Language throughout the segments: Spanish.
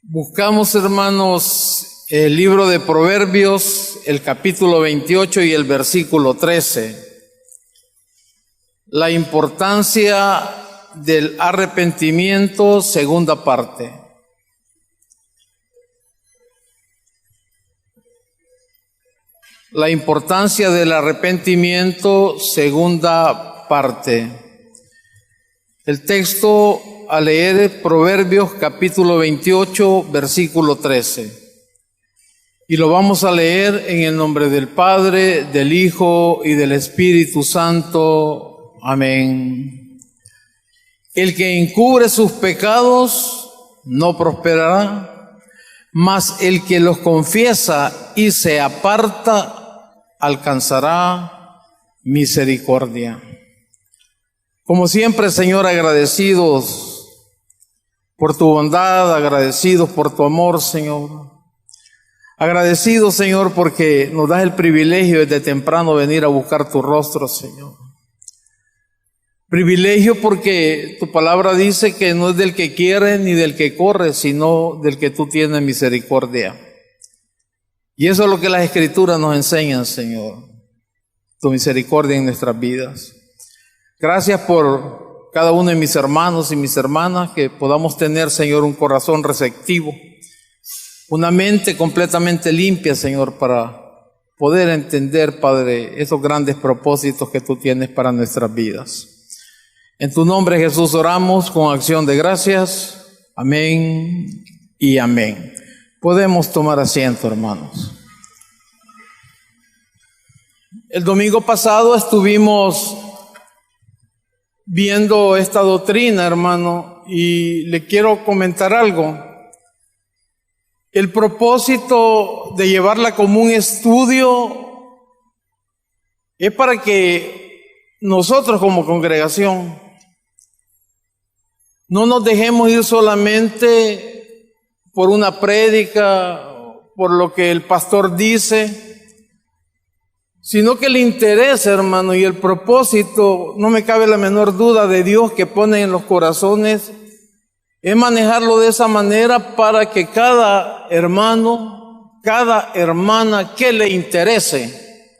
Buscamos, hermanos, el libro de Proverbios, el capítulo 28 y el versículo 13. La importancia del arrepentimiento, segunda parte. La importancia del arrepentimiento, segunda parte. El texto a leer es Proverbios capítulo 28, versículo 13. Y lo vamos a leer en el nombre del Padre, del Hijo y del Espíritu Santo. Amén. El que encubre sus pecados no prosperará, mas el que los confiesa y se aparta alcanzará misericordia. Como siempre, Señor, agradecidos por tu bondad, agradecidos por tu amor, Señor. Agradecidos, Señor, porque nos das el privilegio desde temprano venir a buscar tu rostro, Señor. Privilegio porque tu palabra dice que no es del que quiere ni del que corre, sino del que tú tienes misericordia. Y eso es lo que las Escrituras nos enseñan, Señor. Tu misericordia en nuestras vidas. Gracias por cada uno de mis hermanos y mis hermanas, que podamos tener, Señor, un corazón receptivo, una mente completamente limpia, Señor, para poder entender, Padre, esos grandes propósitos que tú tienes para nuestras vidas. En tu nombre, Jesús, oramos con acción de gracias. Amén y amén. Podemos tomar asiento, hermanos. El domingo pasado estuvimos viendo esta doctrina, hermano, y le quiero comentar algo. El propósito de llevarla como un estudio es para que nosotros como congregación no nos dejemos ir solamente por una prédica, por lo que el pastor dice, sino que el interés, hermano, y el propósito, no me cabe la menor duda, de Dios que pone en los corazones, es manejarlo de esa manera para que cada hermano, cada hermana que le interese,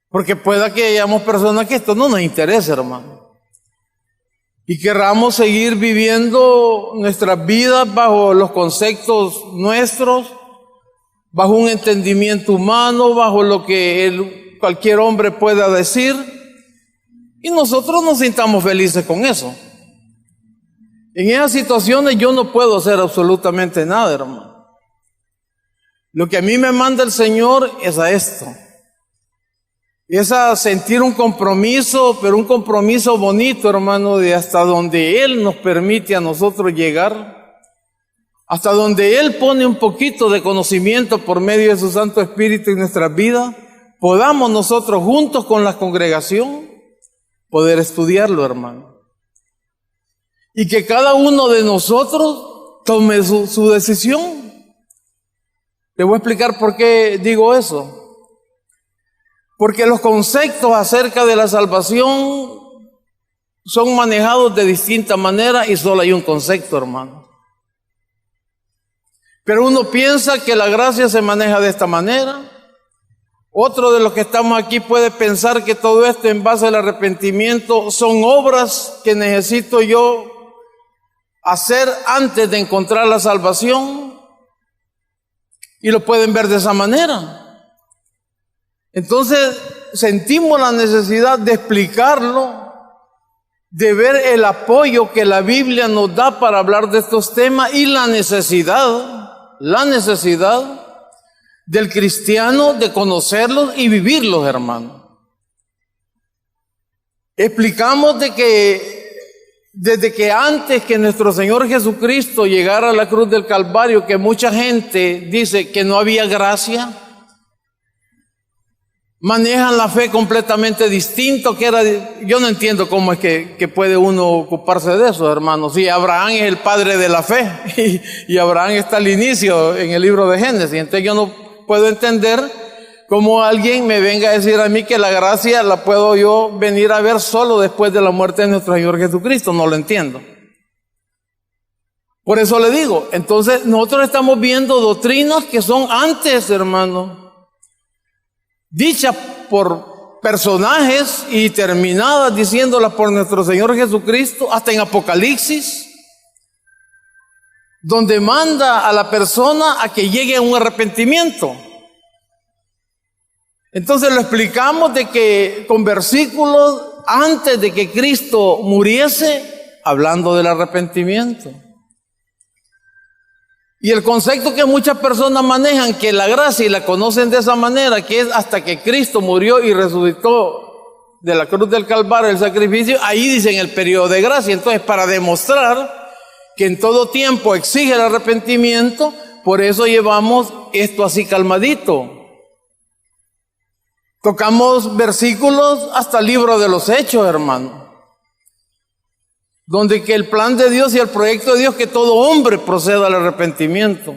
porque pueda que hayamos personas que esto no nos interese, hermano, y querramos seguir viviendo nuestras vidas bajo los conceptos nuestros, bajo un entendimiento humano, bajo lo que cualquier hombre pueda decir, y nosotros nos sintamos felices con eso. En esas situaciones yo no puedo hacer absolutamente nada, hermano. Lo que a mí me manda el Señor es a esto. Es a sentir un compromiso, pero un compromiso bonito, hermano, de hasta donde Él nos permite a nosotros llegar, hasta donde Él pone un poquito de conocimiento por medio de su Santo Espíritu en nuestras vidas, podamos nosotros juntos con la congregación poder estudiarlo, hermano. Y que cada uno de nosotros tome su decisión. Le voy a explicar por qué digo eso. Porque los conceptos acerca de la salvación son manejados de distinta manera y solo hay un concepto, hermano. Pero uno piensa que la gracia se maneja de esta manera. Otro de los que estamos aquí puede pensar que todo esto en base al arrepentimiento son obras que necesito yo hacer antes de encontrar la salvación, y lo pueden ver de esa manera. Entonces sentimos la necesidad de explicarlo, de ver el apoyo que la Biblia nos da para hablar de estos temas y la necesidad del cristiano de conocerlos y vivirlos, hermano. Explicamos de que desde que antes que nuestro Señor Jesucristo llegara a la cruz del Calvario, que mucha gente dice que no había gracia, manejan la fe completamente distinto, yo no entiendo cómo es que puede uno ocuparse de eso, hermanos. Sí, Abraham es el padre de la fe, y Abraham está al inicio en el libro de Génesis, entonces yo no puedo entender Como alguien me venga a decir a mí que la gracia la puedo yo venir a ver solo después de la muerte de nuestro Señor Jesucristo. No lo entiendo. Por eso le digo, entonces nosotros estamos viendo doctrinas que son antes, hermano, dichas por personajes y terminadas diciéndolas por nuestro Señor Jesucristo, hasta en Apocalipsis, donde manda a la persona a que llegue a un arrepentimiento. Entonces lo explicamos de que con versículos antes de que Cristo muriese, hablando del arrepentimiento. Y el concepto que muchas personas manejan, que la gracia y la conocen de esa manera, que es hasta que Cristo murió y resucitó de la cruz del Calvario, el sacrificio, ahí dicen el periodo de gracia. Entonces, para demostrar que en todo tiempo exige el arrepentimiento, por eso llevamos esto así calmadito. Tocamos versículos hasta el libro de los Hechos, hermano, donde que el plan de Dios y el proyecto de Dios que todo hombre proceda al arrepentimiento.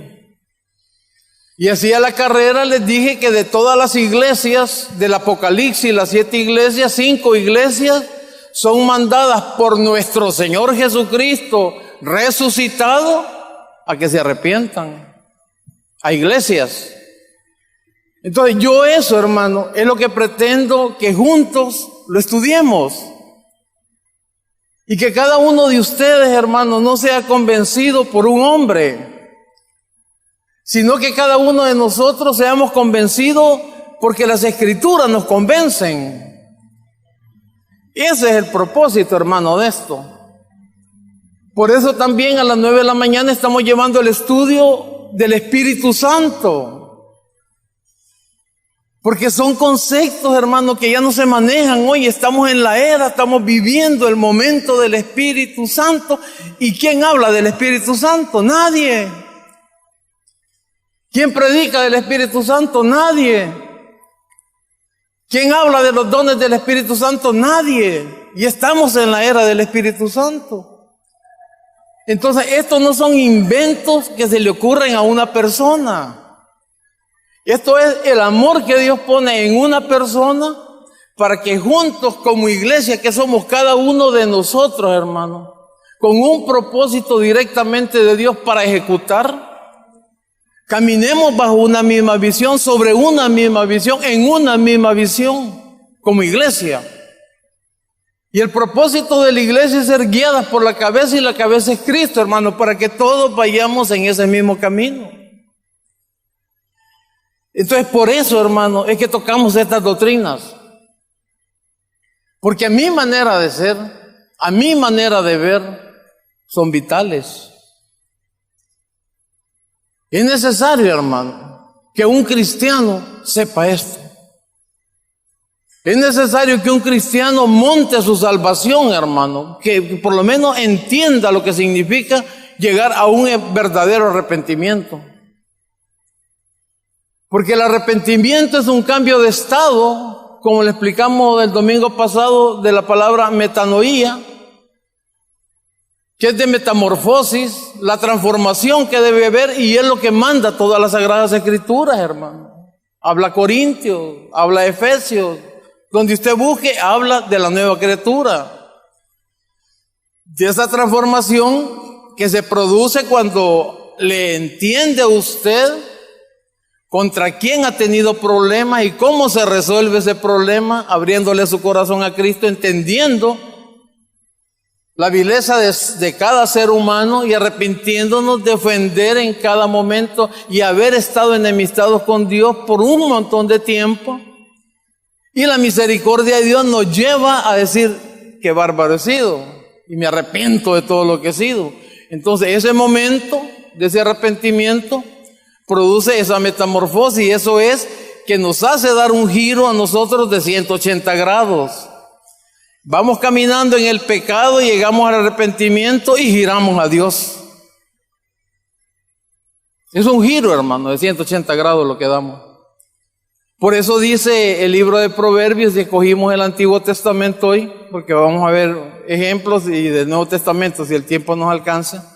Y así a la carrera les dije que de todas las iglesias del Apocalipsis, las 7 iglesias, 5 iglesias son mandadas por nuestro Señor Jesucristo resucitado a que se arrepientan. A iglesias. Entonces yo eso, hermano, es lo que pretendo que juntos lo estudiemos. Y que cada uno de ustedes, hermanos, no sea convencido por un hombre, sino que cada uno de nosotros seamos convencidos porque las Escrituras nos convencen. Ese es el propósito, hermano, de esto. Por eso también a las 9 de la mañana estamos llevando el estudio del Espíritu Santo. Porque son conceptos, hermanos, que ya no se manejan hoy. Estamos en la era, estamos viviendo el momento del Espíritu Santo. ¿Y quién habla del Espíritu Santo? Nadie. ¿Quién predica del Espíritu Santo? Nadie. ¿Quién habla de los dones del Espíritu Santo? Nadie. Y estamos en la era del Espíritu Santo. Entonces, estos no son inventos que se le ocurren a una persona. Esto es el amor que Dios pone en una persona para que juntos como iglesia, que somos cada uno de nosotros, hermano, con un propósito directamente de Dios para ejecutar, caminemos bajo una misma visión, sobre una misma visión, en una misma visión, como iglesia. Y el propósito de la iglesia es ser guiadas por la cabeza, y la cabeza es Cristo, hermano, para que todos vayamos en ese mismo camino. Entonces, por eso, hermano, es que tocamos estas doctrinas. Porque a mi manera de ser, a mi manera de ver, son vitales. Es necesario, hermano, que un cristiano sepa esto. Es necesario que un cristiano monte su salvación, hermano, que por lo menos entienda lo que significa llegar a un verdadero arrepentimiento. Porque el arrepentimiento es un cambio de estado, como le explicamos el domingo pasado, de la palabra metanoía, que es de metamorfosis, la transformación que debe haber, y es lo que manda todas las Sagradas Escrituras, hermano. Habla Corintios, habla Efesios, donde usted busque, habla de la nueva criatura. De esa transformación que se produce cuando le entiende a usted contra quién ha tenido problemas y cómo se resuelve ese problema, abriéndole su corazón a Cristo, entendiendo la vileza de cada ser humano y arrepintiéndonos de ofender en cada momento y haber estado enemistados con Dios por un montón de tiempo. Y la misericordia de Dios nos lleva a decir, qué bárbaro he sido y me arrepiento de todo lo que he sido. Entonces ese momento de ese arrepentimiento produce esa metamorfosis, y eso es que nos hace dar un giro a nosotros de 180 grados. Vamos caminando en el pecado, llegamos al arrepentimiento y giramos a Dios. Es un giro, hermano, de 180 grados lo que damos. Por eso dice el libro de Proverbios, y escogimos el Antiguo Testamento hoy, porque vamos a ver ejemplos y del Nuevo Testamento si el tiempo nos alcanza.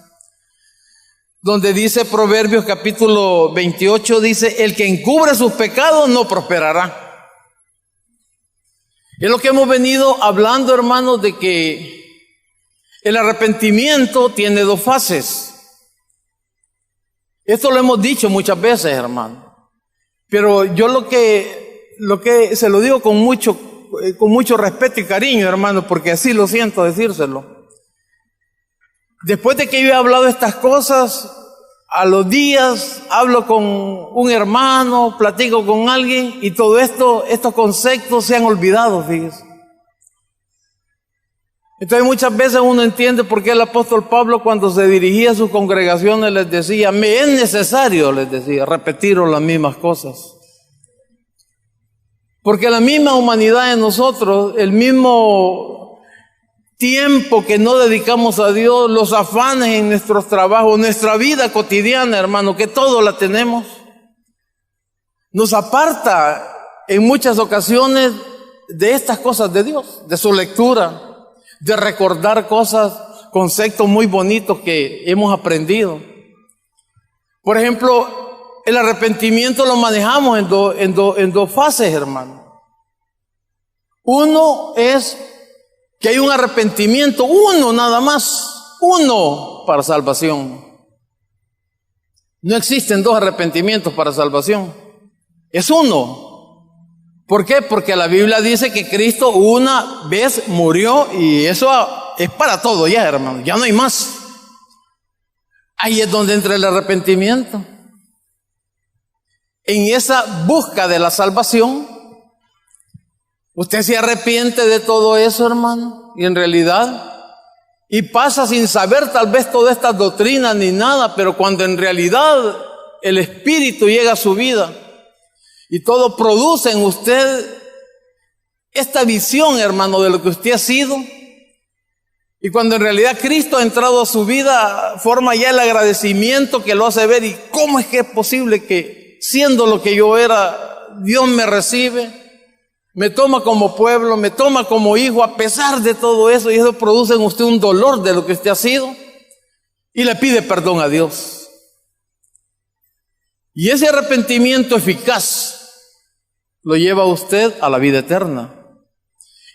donde dice Proverbios capítulo 28, dice, el que encubre sus pecados no prosperará. Es lo que hemos venido hablando, hermanos, de que el arrepentimiento tiene dos fases. Esto lo hemos dicho muchas veces, hermano. Pero yo lo que se lo digo con mucho respeto y cariño, hermano, porque así lo siento decírselo. Después de que yo he hablado estas cosas, a los días hablo con un hermano, platico con alguien y todo estos conceptos se han olvidado, fíjese. Entonces muchas veces uno entiende por qué el apóstol Pablo, cuando se dirigía a sus congregaciones, les decía, me es necesario, les decía, repetiros las mismas cosas. Porque la misma humanidad en nosotros, el mismo tiempo que no dedicamos a Dios, los afanes en nuestros trabajos, nuestra vida cotidiana, hermano, que todo la tenemos, nos aparta en muchas ocasiones de estas cosas de Dios, de su lectura, de recordar cosas, conceptos muy bonitos que hemos aprendido. Por ejemplo, el arrepentimiento lo manejamos en dos fases, hermano. Uno es que hay un arrepentimiento, uno nada más, uno para salvación. No existen dos arrepentimientos para salvación, es uno. ¿Por qué? Porque la Biblia dice que Cristo una vez murió y eso es para todo ya, hermano, ya no hay más. Ahí es donde entra el arrepentimiento. En esa busca de la salvación, usted se arrepiente de todo eso, hermano, y en realidad, y pasa sin saber tal vez todas estas doctrinas ni nada, pero cuando en realidad el Espíritu llega a su vida y todo produce en usted esta visión, hermano, de lo que usted ha sido, y cuando en realidad Cristo ha entrado a su vida, forma ya el agradecimiento que lo hace ver, y cómo es que es posible que siendo lo que yo era, Dios me recibe, me toma como pueblo, me toma como hijo, a pesar de todo eso, y eso produce en usted un dolor de lo que usted ha sido, y le pide perdón a Dios. Y ese arrepentimiento eficaz lo lleva a usted a la vida eterna.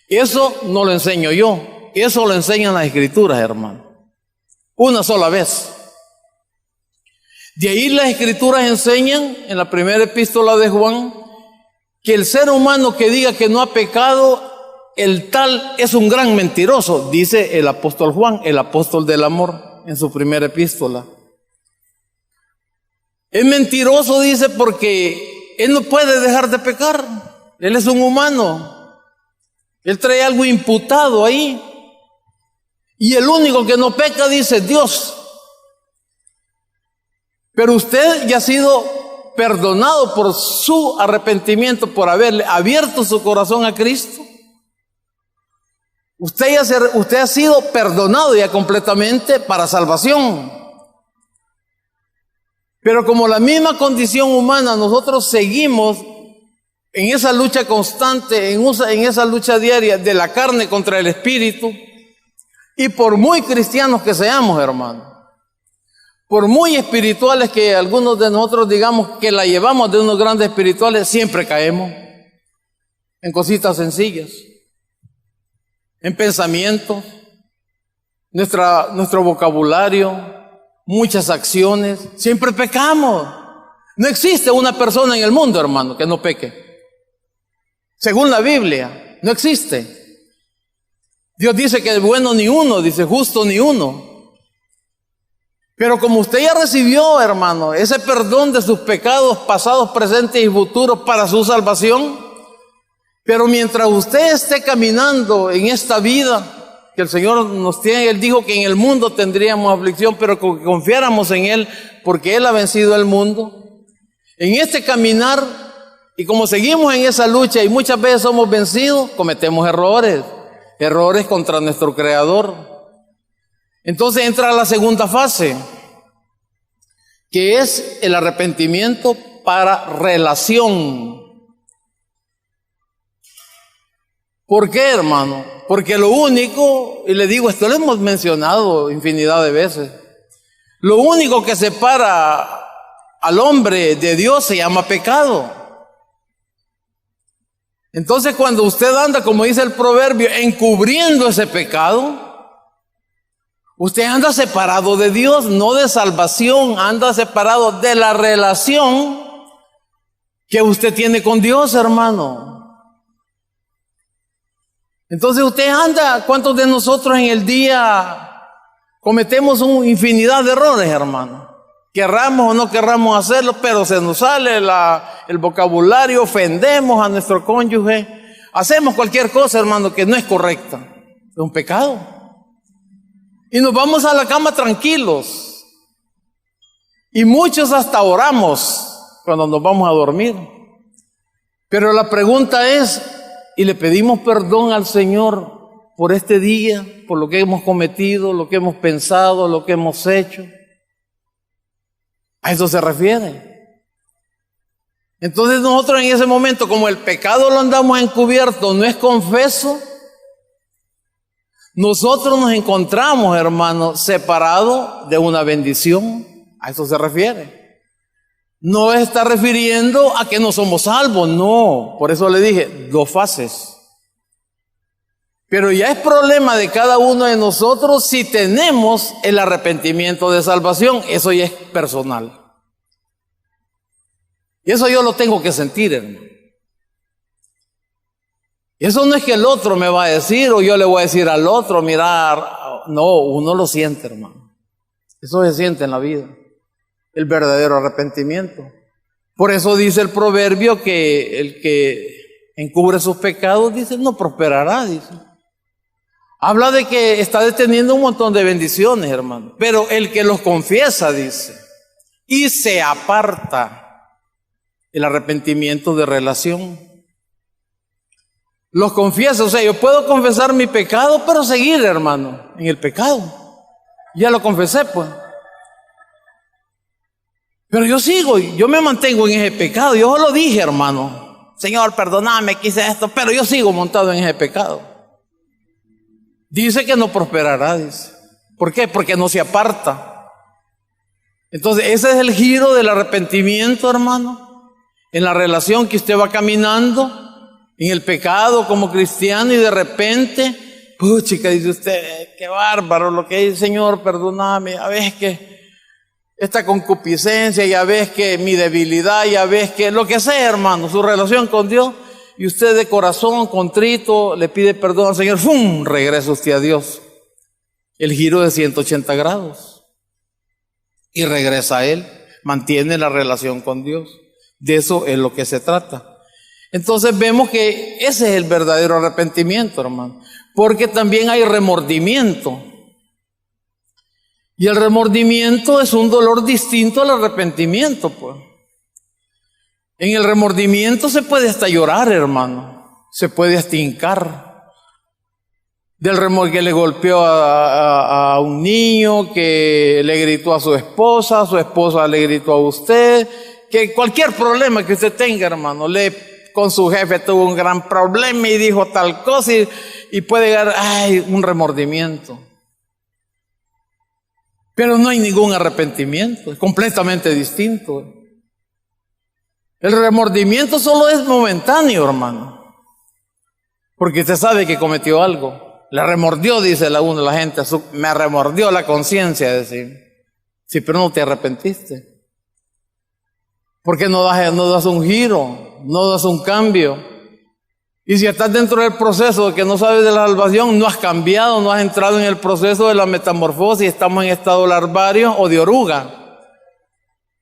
Eso no lo enseño yo, eso lo enseñan las Escrituras, hermano. Una sola vez. De ahí las Escrituras enseñan, en la primera epístola de Juan, que el ser humano que diga que no ha pecado, el tal es un gran mentiroso, dice el apóstol Juan, el apóstol del amor, en su primera epístola. Es mentiroso, dice, porque él no puede dejar de pecar. Él es un humano. Él trae algo imputado ahí. Y el único que no peca, dice Dios. Pero usted ya ha sido perdonado por su arrepentimiento, por haberle abierto su corazón a Cristo. Usted ha sido perdonado ya completamente para salvación. Pero como la misma condición humana, nosotros seguimos en esa lucha constante, en esa lucha diaria de la carne contra el espíritu. Y por muy cristianos que seamos, hermano, por muy espirituales que algunos de nosotros digamos que la llevamos de unos grandes espirituales, siempre caemos en cositas sencillas, en pensamientos, nuestro vocabulario, muchas acciones, siempre pecamos. No existe una persona en el mundo, hermano, que no peque. Según la Biblia, no existe. Dios dice que es bueno ni uno, dice justo ni uno. Pero como usted ya recibió, hermano, ese perdón de sus pecados pasados, presentes y futuros para su salvación, pero mientras usted esté caminando en esta vida que el Señor nos tiene, Él dijo que en el mundo tendríamos aflicción, pero que confiáramos en Él, porque Él ha vencido el mundo. En este caminar, y como seguimos en esa lucha y muchas veces somos vencidos, cometemos errores contra nuestro Creador. Entonces entra la segunda fase, que es el arrepentimiento para relación. ¿Por qué, hermano? Porque lo único, y le digo, esto lo hemos mencionado infinidad de veces, Lo único que separa al hombre de Dios se llama pecado. Entonces, cuando usted anda, como dice el proverbio, encubriendo ese pecado, usted anda separado de Dios, no de salvación, anda separado de la relación que usted tiene con Dios, hermano. Entonces usted anda, ¿cuántos de nosotros en el día cometemos una infinidad de errores, hermano? Querramos o no querramos hacerlo, pero se nos sale el vocabulario, ofendemos a nuestro cónyuge, hacemos cualquier cosa, hermano, que no es correcta. Es un pecado. Y nos vamos a la cama tranquilos. Y muchos hasta oramos cuando nos vamos a dormir. Pero la pregunta es, ¿y le pedimos perdón al Señor por este día, por lo que hemos cometido, lo que hemos pensado, lo que hemos hecho? A eso se refiere. Entonces nosotros en ese momento, como el pecado lo andamos encubierto, no es confeso, nosotros nos encontramos, hermanos, separados de una bendición. A eso se refiere. No está refiriendo a que no somos salvos, no. Por eso le dije, dos fases. Pero ya es problema de cada uno de nosotros si tenemos el arrepentimiento de salvación. Eso ya es personal. Y eso yo lo tengo que sentir, hermano. Eso no es que el otro me va a decir o yo le voy a decir al otro, mirar. No, uno lo siente, hermano. Eso se siente en la vida. El verdadero arrepentimiento. Por eso dice el proverbio que el que encubre sus pecados, dice, no prosperará, dice. Habla de que está deteniendo un montón de bendiciones, hermano. Pero el que los confiesa, dice, y se aparta, el arrepentimiento de relación. Los confiesa, o sea, yo puedo confesar mi pecado, pero seguir, hermano, en el pecado. Ya lo confesé, pues. Pero yo sigo, yo me mantengo en ese pecado. Yo lo dije, hermano. Señor, perdóname, quise esto, pero yo sigo montado en ese pecado. Dice que no prosperará, dice. ¿Por qué? Porque no se aparta. Entonces, ese es el giro del arrepentimiento, hermano. En la relación que usted va caminando, en el pecado como cristiano, y de repente, puchica, dice usted, qué bárbaro lo que dice, Señor, perdóname, ya ves que esta concupiscencia, ya ves que mi debilidad, ya ves que lo que sea, hermano, su relación con Dios, y usted de corazón contrito le pide perdón al Señor, ¡fum!, regresa usted a Dios. El giro de 180 grados. Y regresa a Él, mantiene la relación con Dios. De eso es lo que se trata. Entonces vemos que ese es el verdadero arrepentimiento, hermano. Porque también hay remordimiento. Y el remordimiento es un dolor distinto al arrepentimiento, pues. En el remordimiento se puede hasta llorar, hermano. Se puede hasta hincar. Del remor que le golpeó a un niño, que le gritó a su esposa le gritó a usted, que cualquier problema que usted tenga, hermano, con su jefe tuvo un gran problema y dijo tal cosa y puede llegar, un remordimiento. Pero no hay ningún arrepentimiento, es completamente distinto. El remordimiento solo es momentáneo, hermano, porque usted sabe que cometió algo. Le remordió, dice la gente, me remordió la conciencia, decir. Sí, pero no te arrepentiste. ¿Por qué no das un giro? No das un cambio. Y si estás dentro del proceso de que no sabes de la salvación, no has cambiado, no has entrado en el proceso de la metamorfosis, estamos en estado larvario o de oruga.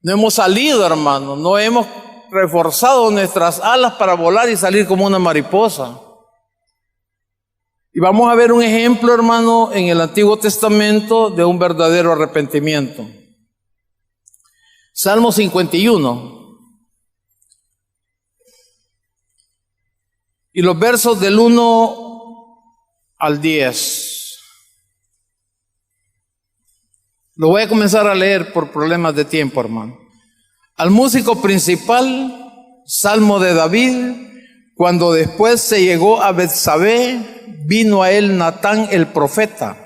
No hemos salido, hermano, no hemos reforzado nuestras alas para volar y salir como una mariposa. Y vamos a ver un ejemplo, hermano, en el Antiguo Testamento de un verdadero arrepentimiento. Salmo 51. Y los versos del 1 al 10. Lo voy a comenzar a leer por problemas de tiempo, hermano. Al músico principal, Salmo de David, cuando después se llegó a Betsabé, vino a él Natán el profeta.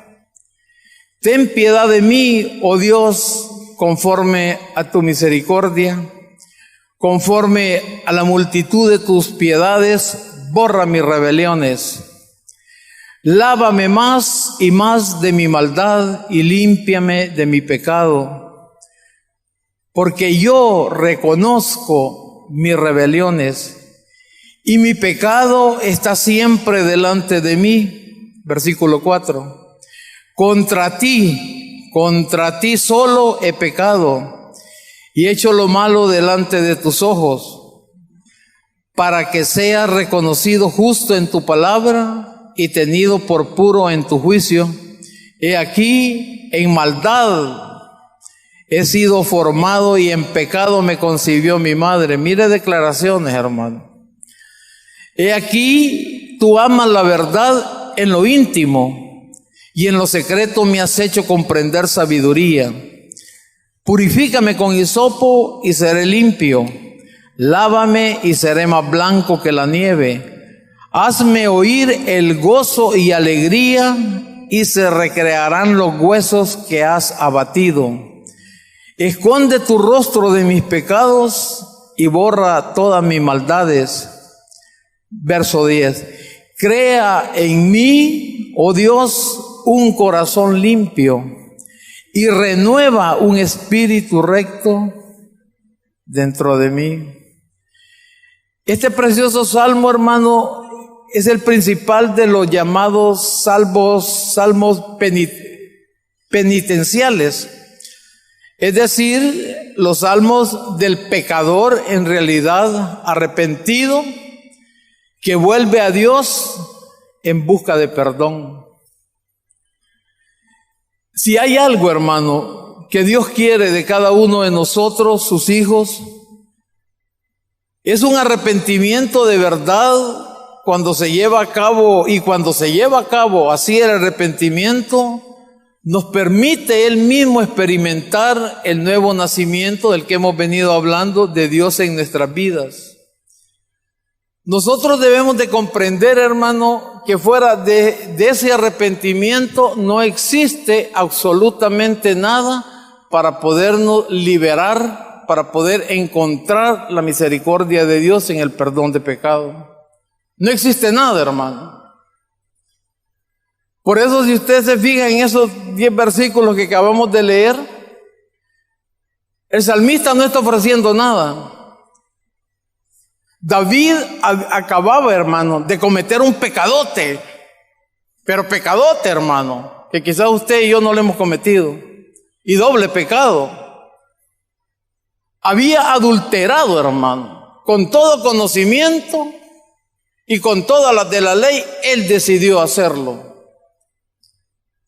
Ten piedad de mí, oh Dios, conforme a tu misericordia, conforme a la multitud de tus piedades, borra mis rebeliones. Lávame más y más de mi maldad y límpiame de mi pecado, porque yo reconozco mis rebeliones y mi pecado está siempre delante de mí. Versículo 4. Contra ti solo he pecado y he hecho lo malo delante de tus ojos, para que seas reconocido justo en tu palabra y tenido por puro en tu juicio. He aquí, en maldad he sido formado y en pecado me concibió mi madre. Mire declaraciones, hermano. He aquí, tú amas la verdad en lo íntimo y en lo secreto me has hecho comprender sabiduría. Purifícame con hisopo y seré limpio. Lávame y seré más blanco que la nieve. Hazme oír el gozo y alegría y se recrearán los huesos que has abatido. Esconde tu rostro de mis pecados y borra todas mis maldades. Verso 10. Crea en mí, oh Dios, un corazón limpio y renueva un espíritu recto dentro de mí. Este precioso salmo, hermano, es el principal de los llamados salmos penitenciales. Es decir, los salmos del pecador en realidad arrepentido que vuelve a Dios en busca de perdón. Si hay algo, hermano, que Dios quiere de cada uno de nosotros, sus hijos, es un arrepentimiento de verdad cuando se lleva a cabo, y cuando se lleva a cabo así el arrepentimiento, nos permite Él mismo experimentar el nuevo nacimiento del que hemos venido hablando de Dios en nuestras vidas. Nosotros debemos de comprender, hermano, que fuera de ese arrepentimiento no existe absolutamente nada para podernos liberar, para poder encontrar la misericordia de Dios en el perdón de pecado. No existe nada, hermano. Por eso, si usted se fija en esos 10 versículos que acabamos de leer, el salmista no está ofreciendo nada. David acababa, hermano, de cometer un pecadote, pero pecadote, hermano, que quizás usted y yo no lo hemos cometido, y doble pecado. Había adulterado, hermano, con todo conocimiento y con todas las de la ley, él decidió hacerlo.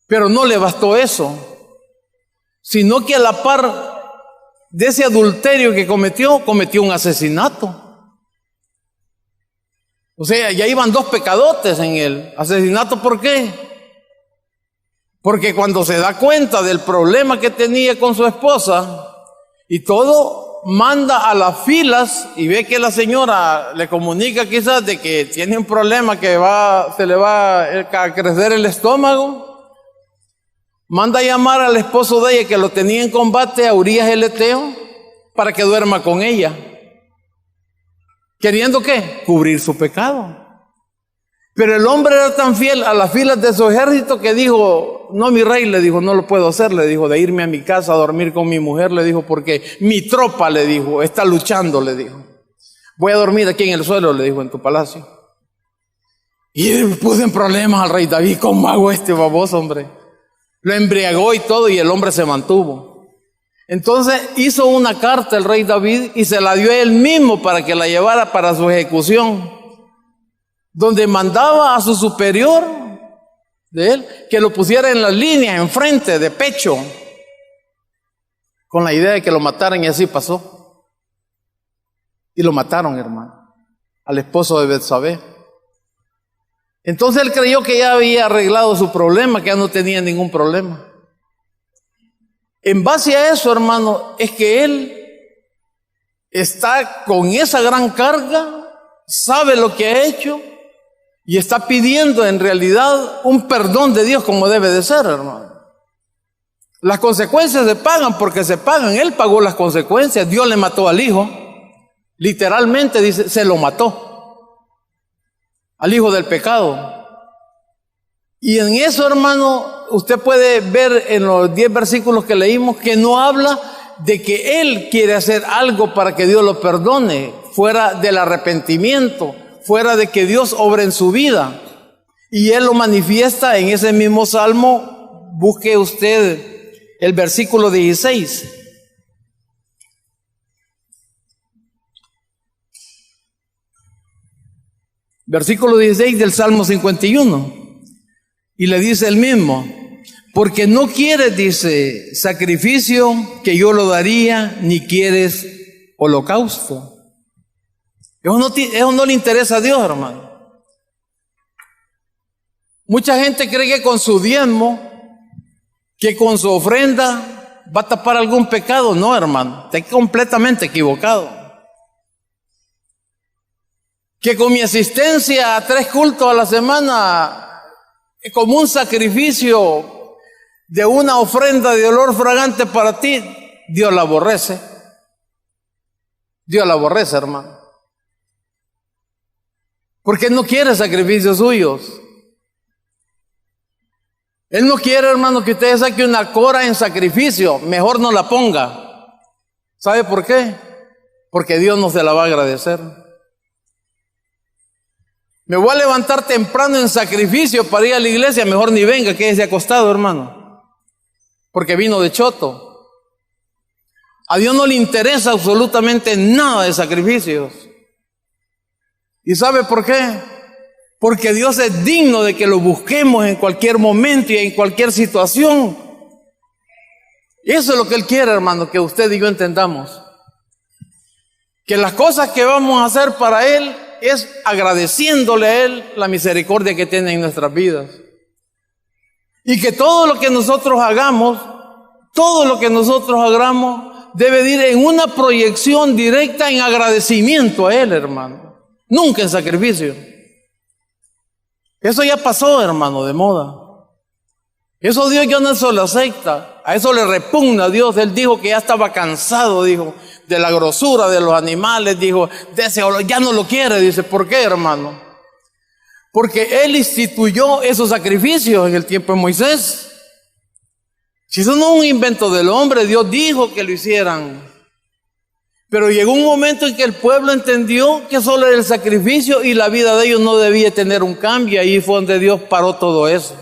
Pero no le bastó eso, sino que a la par de ese adulterio que cometió un asesinato. O sea, ya iban 2 pecadotes en él. ¿Asesinato por qué? Porque cuando se da cuenta del problema que tenía con su esposa y todo, manda a las filas y ve que la señora le comunica quizás de que tiene un problema, que se le va a crecer el estómago. Manda a llamar al esposo de ella, que lo tenía en combate, a Urías el Eteo, para que duerma con ella. ¿Queriendo qué? Cubrir su pecado. Pero el hombre era tan fiel a las filas de su ejército que dijo, no, mi rey, le dijo, no lo puedo hacer, le dijo, de irme a mi casa a dormir con mi mujer, le dijo, porque mi tropa, le dijo, está luchando, le dijo. Voy a dormir aquí en el suelo, le dijo, en tu palacio. Y puso en problemas al rey David. ¿Cómo hago este baboso, hombre? Lo embriagó y todo, y el hombre se mantuvo. Entonces hizo una carta el rey David y se la dio a él mismo para que la llevara para su ejecución, donde mandaba a su superior de él que lo pusiera en las líneas, enfrente, de pecho, con la idea de que lo mataran, y así pasó. Y lo mataron, hermano, al esposo de Betsabé. Entonces él creyó que ya había arreglado su problema, que ya no tenía ningún problema. En base a eso, hermano, es que él está con esa gran carga, sabe lo que ha hecho y está pidiendo en realidad un perdón de Dios como debe de ser, hermano. Las consecuencias se pagan porque se pagan. Él pagó las consecuencias. Dios le mató al hijo. Literalmente dice, se lo mató. Al hijo del pecado. Y en eso, hermano, usted puede ver en los 10 versículos que leímos que no habla de que él quiere hacer algo para que Dios lo perdone, fuera del arrepentimiento, fuera de que Dios obre en su vida. Y él lo manifiesta en ese mismo salmo. Busque usted el versículo 16. Versículo 16 del Salmo 51. Y le dice el mismo, porque no quieres, dice, sacrificio que yo lo daría, ni quieres holocausto. Eso no le interesa a Dios, hermano. Mucha gente cree que con su diezmo, que con su ofrenda va a tapar algún pecado. No, hermano, está completamente equivocado. Que con mi asistencia a 3 cultos a la semana, como un sacrificio de una ofrenda de olor fragante para ti, Dios la aborrece. Dios la aborrece, hermano. Porque Él no quiere sacrificios suyos. Él no quiere, hermano, que usted saque una cora en sacrificio. Mejor no la ponga. ¿Sabe por qué? Porque Dios no se la va a agradecer. Me voy a levantar temprano en sacrificio para ir a la iglesia. Mejor ni venga, quédese acostado, hermano. Porque vino de choto. A Dios no le interesa absolutamente nada de sacrificios. ¿Y sabe por qué? Porque Dios es digno de que lo busquemos en cualquier momento y en cualquier situación. Eso es lo que Él quiere, hermano, que usted y yo entendamos. Que las cosas que vamos a hacer para Él es agradeciéndole a Él la misericordia que tiene en nuestras vidas. Y que todo lo que nosotros hagamos, debe de ir en una proyección directa en agradecimiento a Él, hermano. Nunca en sacrificio. Eso ya pasó, hermano, de moda. Eso Dios ya no se lo acepta. A eso le repugna a Dios. Él dijo que ya estaba cansado, dijo, de la grosura de los animales, dijo, de ese olor, ya no lo quiere. Dice, ¿por qué, hermano? Porque Él instituyó esos sacrificios en el tiempo de Moisés. Si eso no es un invento del hombre, Dios dijo que lo hicieran. Pero llegó un momento en que el pueblo entendió que solo era el sacrificio y la vida de ellos no debía tener un cambio. Ahí fue donde Dios paró todo eso.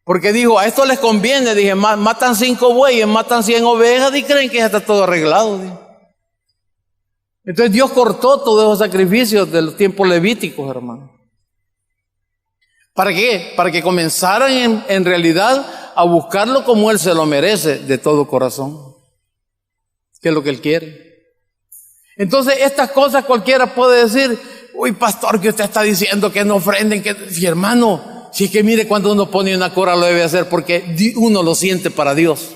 Porque dijo, a esto les conviene. Dije, matan 5 bueyes, matan 100 ovejas y creen que ya está todo arreglado. Dije. Entonces Dios cortó todos esos sacrificios de los tiempos levíticos, hermano. ¿Para qué? Para que comenzaran en realidad a buscarlo como Él se lo merece, de todo corazón. Que es lo que Él quiere. Entonces estas cosas cualquiera puede decir, uy, pastor, que usted está diciendo que no ofrenden, que... Sí, hermano, si es que mire, cuando uno pone una cora lo debe hacer porque uno lo siente para Dios.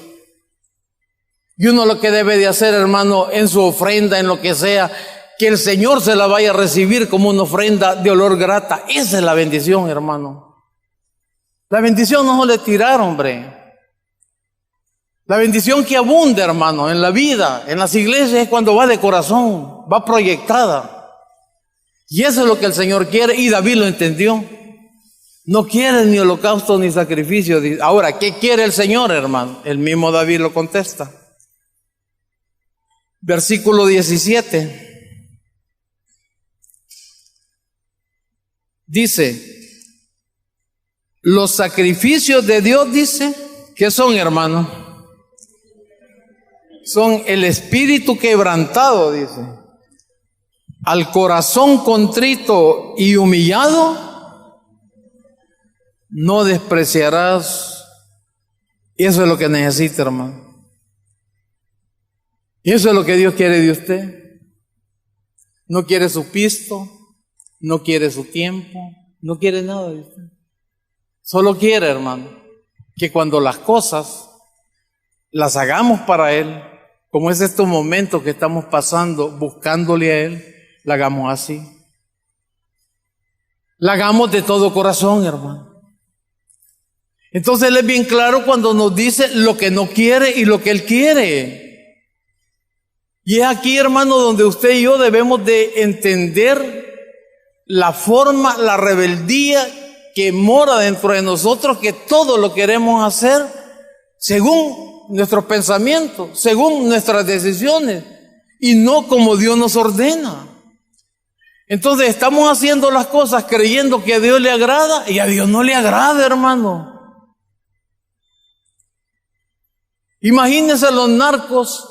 Y uno lo que debe de hacer, hermano, en su ofrenda, en lo que sea, que el Señor se la vaya a recibir como una ofrenda de olor grata. Esa es la bendición, hermano. La bendición no le tirar, hombre. La bendición que abunda, hermano, en la vida, en las iglesias, es cuando va de corazón, va proyectada. Y eso es lo que el Señor quiere, y David lo entendió. No quiere ni holocausto ni sacrificio. Ahora, ¿qué quiere el Señor, hermano? El mismo David lo contesta. Versículo 17. Dice, los sacrificios de Dios, dice, ¿qué son, hermano? Son el espíritu quebrantado, dice. Al corazón contrito y humillado, no despreciarás. Eso es lo que necesita, hermano. Y eso es lo que Dios quiere de usted. No quiere su pisto, no quiere su tiempo, no quiere nada de usted. Solo quiere, hermano, que cuando las cosas las hagamos para Él, como es estos momentos que estamos pasando buscándole a Él, la hagamos así. La hagamos de todo corazón, hermano. Entonces Él es bien claro cuando nos dice lo que no quiere y lo que Él quiere. Y es aquí, hermano, donde usted y yo debemos de entender la forma, la rebeldía que mora dentro de nosotros, que todo lo queremos hacer según nuestros pensamientos, según nuestras decisiones, y no como Dios nos ordena. Entonces estamos haciendo las cosas creyendo que a Dios le agrada, y a Dios no le agrada, hermano. Imagínense los narcos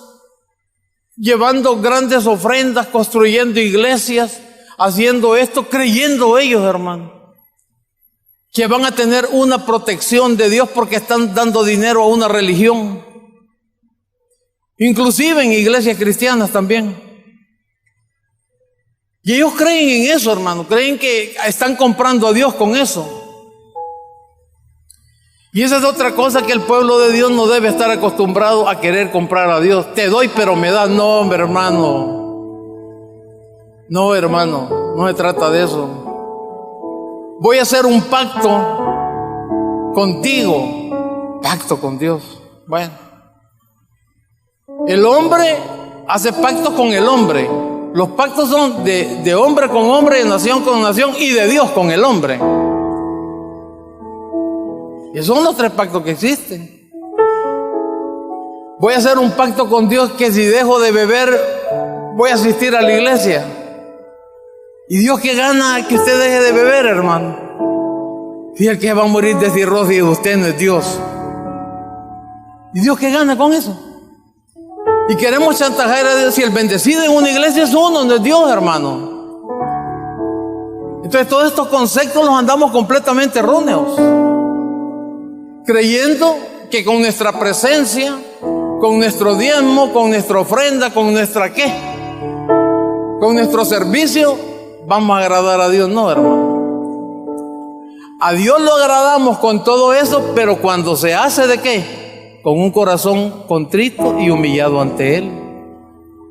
llevando grandes ofrendas, construyendo iglesias, haciendo esto, creyendo ellos, hermano, que van a tener una protección de Dios porque están dando dinero a una religión. Inclusive en iglesias cristianas también. Y ellos creen en eso, hermano, creen que están comprando a Dios con eso. Y esa es otra cosa que el pueblo de Dios no debe estar acostumbrado a querer comprar a Dios. Te doy pero me das. No, hombre, hermano. No, hermano, no se trata de eso. Voy a hacer un pacto contigo. Pacto con Dios. Bueno. El hombre hace pactos con el hombre. Los pactos son de hombre con hombre, de nación con nación y de Dios con el hombre. Y esos son los tres pactos que existen. Voy a hacer un pacto con Dios que si dejo de beber, voy a asistir a la iglesia. ¿Y Dios qué gana que usted deje de beber, hermano? Si el que va a morir de cirrosis, usted no es Dios. ¿Y Dios qué gana con eso? Y queremos chantajear a Dios. Si el bendecido en una iglesia es uno, no es Dios, hermano. Entonces todos estos conceptos los andamos completamente erróneos, creyendo que con nuestra presencia, con nuestro diezmo, con nuestra ofrenda, con nuestra ¿qué? Con nuestro servicio, vamos a agradar a Dios. No, hermano. A Dios lo agradamos con todo eso, pero cuando se hace ¿de qué? Con un corazón contrito y humillado ante Él.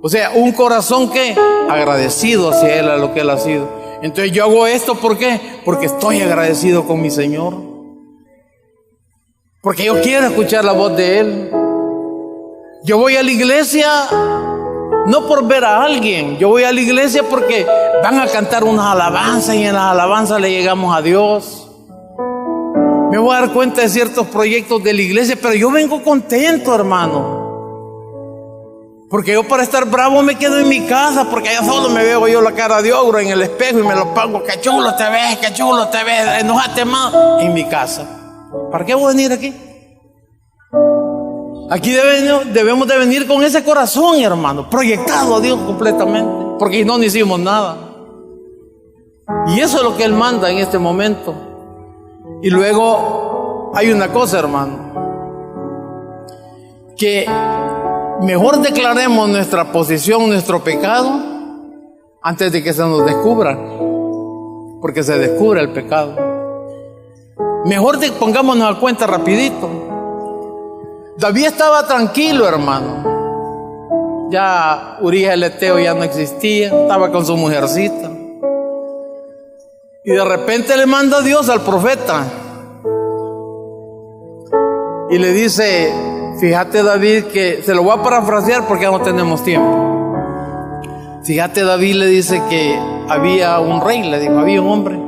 O sea, un corazón que agradecido hacia Él, a lo que Él ha sido. Entonces yo hago esto, ¿por qué? Porque estoy agradecido con mi Señor. Porque yo quiero escuchar la voz de Él. Yo voy a la iglesia no por ver a alguien. Yo voy a la iglesia porque van a cantar unas alabanzas y en las alabanzas le llegamos a Dios. Me voy a dar cuenta de ciertos proyectos de la iglesia, pero yo vengo contento, hermano. Porque yo para estar bravo me quedo en mi casa, porque allá solo me veo yo la cara de ogro en el espejo y me lo pongo. ¡Qué chulo te ves! ¡Qué chulo te ves! ¡Enójate más! En mi casa. ¿Para qué voy a venir aquí? Aquí debemos de venir con ese corazón, hermano, proyectado a Dios completamente, porque no hicimos nada. Y eso es lo que Él manda en este momento. Y luego hay una cosa, hermano, que mejor declaremos nuestra posición, nuestro pecado, antes de que se nos descubra, porque se descubre el pecado. Mejor pongámonos a cuenta rapidito. David estaba tranquilo, hermano. Ya Urías el Eteo ya no existía, estaba con su mujercita. Y de repente le manda Dios al profeta. Y le dice, fíjate David, que se lo voy a parafrasear porque ya no tenemos tiempo. Fíjate David, le dice que había un rey, le dijo, había un hombre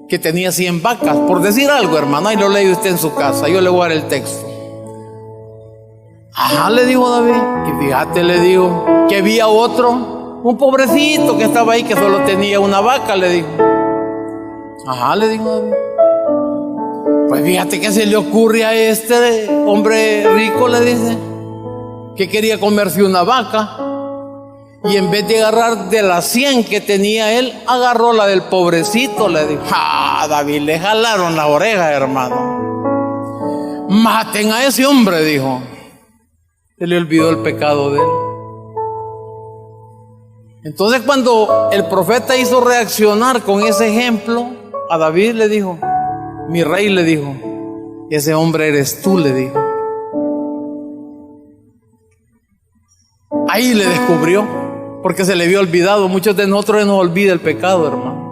que tenía 100 vacas, por decir algo, hermano, ahí lo lee usted en su casa, yo le voy a dar el texto. Ajá, le dijo David, y fíjate, le dijo, que había otro, un pobrecito que estaba ahí, que solo tenía una vaca, le dijo. Ajá, le dijo David. Pues fíjate que se le ocurre a este hombre rico, le dice, que quería comerse una vaca, y en vez de agarrar de las 100 que tenía él, agarró la del pobrecito, le dijo. ¡Ah, David! Le jalaron las orejas, hermano. Maten a ese hombre, dijo. Se le olvidó el pecado de él. Entonces cuando el profeta hizo reaccionar con ese ejemplo, a David le dijo, mi rey, le dijo, ese hombre eres tú, le dijo. Ahí le descubrió, porque se le había olvidado. Muchos de nosotros nos olvida el pecado, hermano.